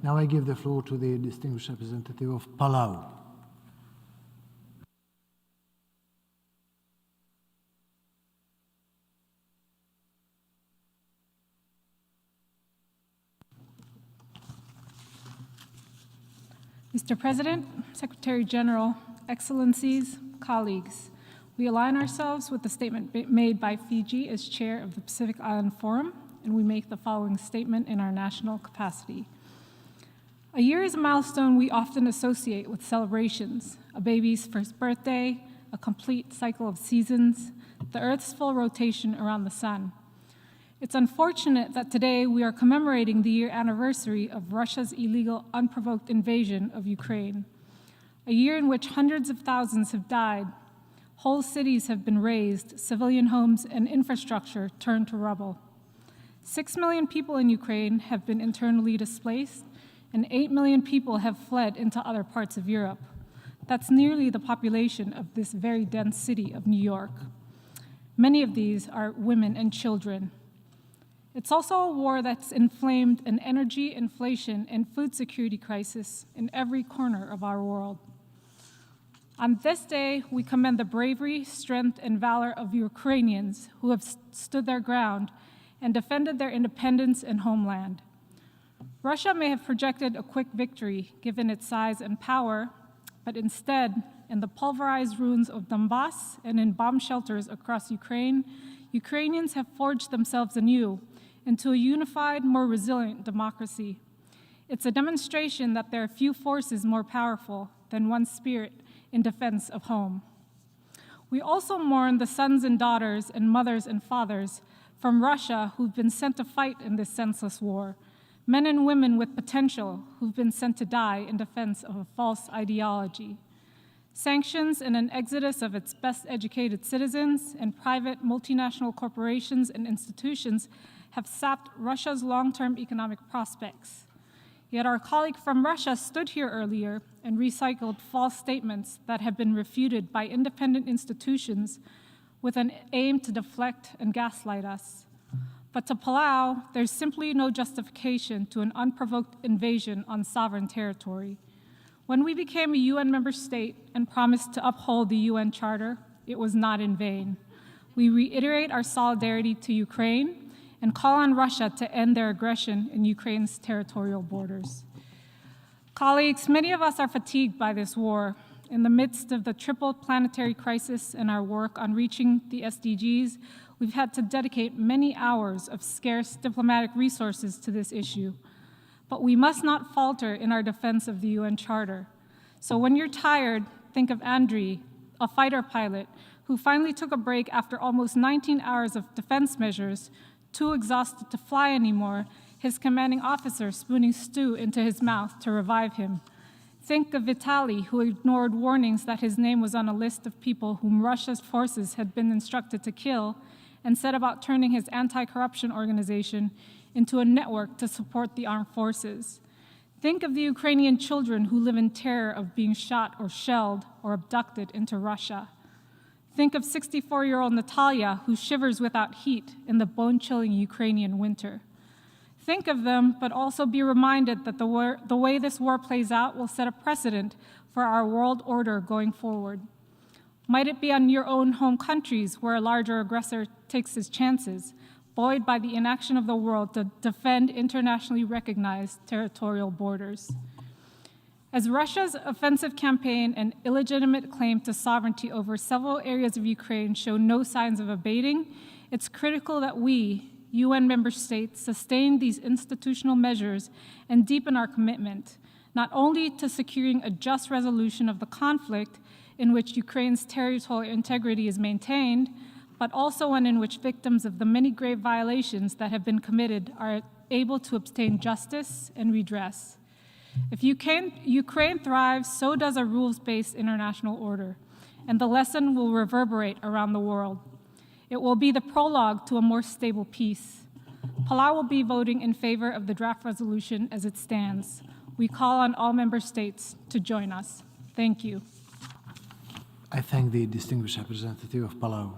Now I give the floor to the distinguished representative of Palau. Mr. President, Secretary General, Excellencies, colleagues, we align ourselves with the statement made by Fiji as chair of the Pacific Island Forum, and we make the following statement in our national capacity. A year is a milestone we often associate with celebrations: a baby's first birthday, a complete cycle of seasons, the Earth's full rotation around the sun. It's unfortunate that today we are commemorating the year anniversary of Russia's illegal, unprovoked invasion of Ukraine, a year in which hundreds of thousands have died, whole cities have been razed, civilian homes and infrastructure turned to rubble. 6 million people in Ukraine have been internally displaced, and 8 million people have fled into other parts of Europe. That's nearly the population of this very dense city of New York. Many of these are women and children. It's also a war that's inflamed an energy, inflation, and food security crisis in every corner of our world. On this day, we commend the bravery, strength, and valor of Ukrainians who have stood their ground and defended their independence and homeland. Russia may have projected a quick victory given its size and power, but instead, in the pulverized ruins of Donbass and in bomb shelters across Ukraine, Ukrainians have forged themselves anew into a unified, more resilient democracy. It's a demonstration that there are few forces more powerful than one spirit in defense of home. We also mourn the sons and daughters and mothers and fathers from Russia who've been sent to fight in this senseless war, men and women with potential who've been sent to die in defense of a false ideology. Sanctions and an exodus of its best educated citizens and private multinational corporations and institutions have sapped Russia's long-term economic prospects. Yet our colleague from Russia stood here earlier and recycled false statements that have been refuted by independent institutions with an aim to deflect and gaslight us. But to Palau, there's simply no justification to an unprovoked invasion on sovereign territory. When we became a UN member state and promised to uphold the UN Charter, it was not in vain. We reiterate our solidarity to Ukraine and call on Russia to end their aggression in Ukraine's territorial borders. Colleagues, many of us are fatigued by this war. In the midst of the triple planetary crisis and our work on reaching the SDGs, we've had to dedicate many hours of scarce diplomatic resources to this issue. But we must not falter in our defense of the UN Charter. So when you're tired, think of Andriy, a fighter pilot who finally took a break after almost 19 hours of defense measures, too exhausted to fly anymore, his commanding officer spooning stew into his mouth to revive him. Think of Vitaly, who ignored warnings that his name was on a list of people whom Russia's forces had been instructed to kill, and set about turning his anti-corruption organization into a network to support the armed forces. Think of the Ukrainian children who live in terror of being shot or shelled or abducted into Russia. Think of 64-year-old Natalia, who shivers without heat in the bone-chilling Ukrainian winter. Think of them, but also be reminded that the way this war plays out will set a precedent for our world order going forward. Might it be on your own home countries where a larger aggressor takes his chances, buoyed by the inaction of the world to defend internationally recognized territorial borders? As Russia's offensive campaign and illegitimate claim to sovereignty over several areas of Ukraine show no signs of abating, it's critical that we, UN member states, sustain these institutional measures and deepen our commitment, not only to securing a just resolution of the conflict in which Ukraine's territorial integrity is maintained, but also one in which victims of the many grave violations that have been committed are able to obtain justice and redress. If Ukraine thrives, so does a rules-based international order, and the lesson will reverberate around the world. It will be the prologue to a more stable peace. Palau will be voting in favor of the draft resolution as it stands. We call on all member states to join us. Thank you. I thank the distinguished representative of Palau.